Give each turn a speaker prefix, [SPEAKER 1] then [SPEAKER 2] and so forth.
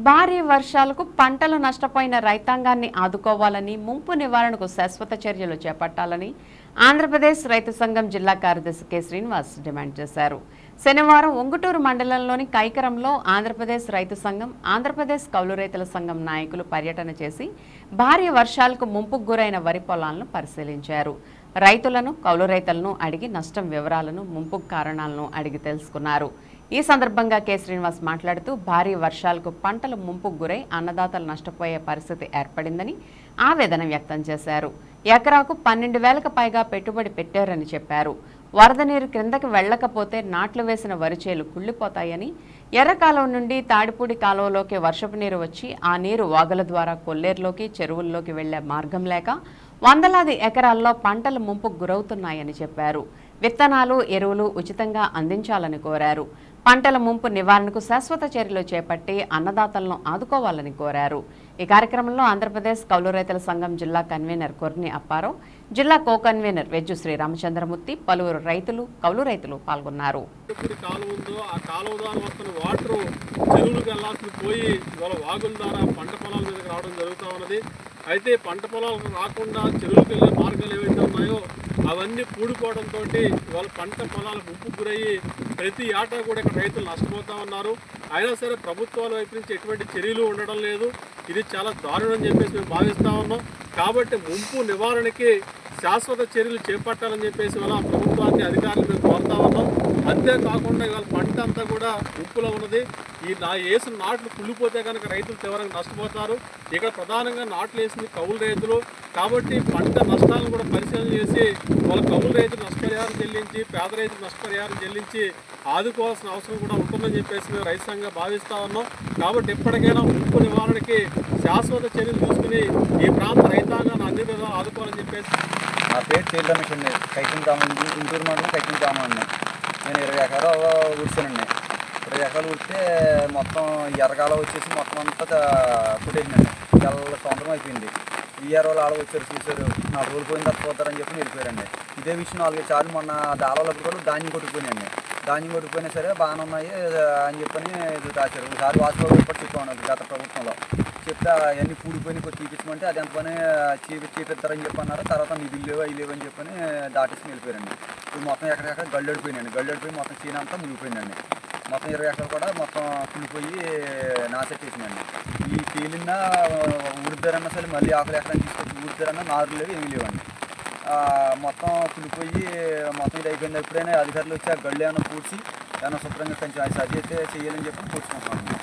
[SPEAKER 1] భారీ వర్షాలకు పంటలు నష్టపోయిన రైతాంగాన్ని ఆదుకోవాలని, ముంపు నివారణకు శాశ్వత చర్యలు చేపట్టాలని ఆంధ్రప్రదేశ్ రైతు సంఘం జిల్లా కార్యదర్శి కె శ్రీనివాస్ డిమాండ్ చేశారు. శనివారం ఉంగుటూరు మండలంలోని కైకరంలో ఆంధ్రప్రదేశ్ రైతు సంఘం, ఆంధ్రప్రదేశ్ కౌలు రైతుల సంఘం నాయకులు పర్యటన చేసి భారీ వర్షాలకు ముంపుకు గురైన వరి పొలాలను పరిశీలించారు. రైతులను, కౌలు రైతులను అడిగి నష్టం వివరాలను, ముంపుకు కారణాలను అడిగి తెలుసుకున్నారు. ఈ సందర్భంగా కె శ్రీనివాస్ మాట్లాడుతూ భారీ వర్షాలకు పంటలు ముంపుకు గురై అన్నదాతలు నష్టపోయే పరిస్థితి ఏర్పడిందని ఆవేదన వ్యక్తం చేశారు. ఎకరాకు 12,000కు పైగా పెట్టుబడి పెట్టారని చెప్పారు. వరద నీరు క్రిందకి వెళ్లకపోతే నాట్లు వేసిన వరిచేలు కుళ్లిపోతాయని, ఎర్ర కాలువ నుండి తాడిపూడి కాలువలోకి వర్షపు నీరు వచ్చి ఆ నీరు వాగుల ద్వారా కొల్లేరులోకి, చెరువుల్లోకి వెళ్లే మార్గం లేక వందలాది ఎకరాల్లో పంటలు ముంపుకు గురవుతున్నాయని చెప్పారు. విత్తనాలు, ఎరువులు ఉచితంగా అందించాలని కోరారు. పంటల ముంపు నివారణకు శాశ్వత చర్యలు చేపట్టి అన్నదాతలను ఆదుకోవాలని కోరారు. ఈ కార్యక్రమంలో ఆంధ్రప్రదేశ్ కౌలు రైతుల సంఘం జిల్లా కన్వీనర్ కొర్ని అప్పారావు, జిల్లా కో కన్వీనర్ వెజ్జు శ్రీరామచంద్రమూర్తి, పలువురు రైతులు, కౌలు రైతులు పాల్గొన్నారు.
[SPEAKER 2] అయితే పంట పొలాలకు రాకుండా చెరువులకు వెళ్ళే మార్గాలు ఏవైతే ఉన్నాయో అవన్నీ పూడిపోవడంతో ఇవాళ పంట పొలాలకు ముప్పు గురయ్యి ప్రతి ఏటా కూడా ఇక్కడ రైతులు నష్టపోతూ ఉన్నారు. అయినా సరే ప్రభుత్వాల వైపు నుంచి ఎటువంటి చర్యలు ఉండడం లేదు. ఇది చాలా దారుణం అని చెప్పేసి మేము భావిస్తూ ఉన్నాం. కాబట్టి ముంపు నివారణకి శాశ్వత చర్యలు చేపట్టాలని చెప్పేసి ఇవాళ ప్రభుత్వాన్ని, అధికారులు మేము కోరుతా ఉన్నాం. అంతేకాకుండా ఇవాళ పంట అంతా కూడా ముప్పులో ఉన్నది. ఈ వేసిన నాట్లు కుళ్ళిపోతే కనుక రైతులు తీవ్రంగా నష్టపోతారు. ఇక్కడ ప్రధానంగా నాట్లు వేసింది కౌలు రైతులు. కాబట్టి పంట నష్టాలను కూడా పరిశీలన చేసి వాళ్ళ కౌలు రైతులు నష్టపరిహారం చెల్లించి, పేద రైతులు నష్టపరిహారం చెల్లించి ఆదుకోవాల్సిన అవసరం కూడా ఉంటుందని చెప్పేసి మేము రైతు సంఘంగా భావిస్తూ ఉన్నాం. కాబట్టి ఎప్పటికైనా ముంపు నివారణకి శాశ్వత చర్యలు తీసుకుని ఈ ప్రాంత రైతాంగాన్ని అన్ని విధాలు ఆదుకోవాలని చెప్పేసి.
[SPEAKER 3] నా పేరు తేల్ రమేష్ అండి. కైకిం గ్రామం, గుంటూరు మండలం కైకిం గ్రామం అండి. నేను 20 ఎకరాలు ఊడ్చానండి. 20 ఎకరాలు ఊడితే మొత్తం ఎర్రకాలం వచ్చేసి మొత్తం అంతా కుట్టేసిందండి. చాలా సొంతం అయిపోయింది. ఈ వాళ్ళు ఆడ వచ్చారు, చూశారు, 4 రోజులు పోయిన తర్వాత పోతారని చెప్పి వెళ్ళిపోయారండి. ఇదే విషయం 4 సార్లు మొన్న దాళాలప్పుడు కూడా ధాన్యం కొట్టుకుపోయినాయండి. ధాన్యం కొట్టుకుపోయినా సరే బాగానే ఉన్నాయి అని చెప్పని రాశారు. ఒకసారి వాస్తవాలు కూడా చెప్పాను గత ప్రభుత్వంలో. చెప్తే అవన్నీ పూడిపోయి కొద్ది తీపించమంటే అది ఎంత పని చేపిస్తారని చెప్పి అన్నారు. తర్వాత నిధులు లేవు, అవి లేవు అని చెప్పని దాటేసి వెళ్ళిపోయారండి. ఇప్పుడు మొత్తం ఎక్కడెక్కడ గళ్ళడిపోయినాయండి. గళ్ళడిపోయి మొత్తం చీన అంతా మునిగిపోయిందండి. మొత్తం 20 ఎకరాలు కూడా మొత్తం కుళ్ళిపోయి నాశెట్టేసిందండి. ఈ తేలిన ఊడిద్దరన్నా సరే మళ్ళీ ఆకులు ఎకరాన్ని తీసుకొచ్చి ఊడిద్దరన్నా నారులు లేవు, ఏమీ లేవండి. మొత్తం కుళ్ళిపోయి మొత్తం ఇది అయిపోయింది. ఎప్పుడైనా అధికారులు వచ్చి ఆ గళ్ళు ఏమైనా పూడ్చి ఏమైనా శుభ్రంగా కొంచెం అది సరి అయితే చేయాలని చెప్పి కూర్చుకుంటున్నాం.